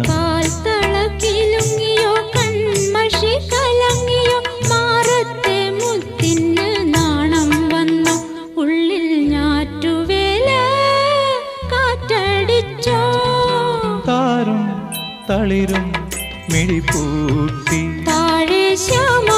കാൽത്തളക്കിലുങ്ങിയോ കൺമഷി കലങ്ങിയോ മാറത്തെ മുത്തിന് നാണം വന്നു ഉള്ളിൽ ഞാറ്റുവേല കാറ്റടിച്ചോ താരും തളിരും മിഴിപ്പൂട്ടി താഴെ ശ്യാമ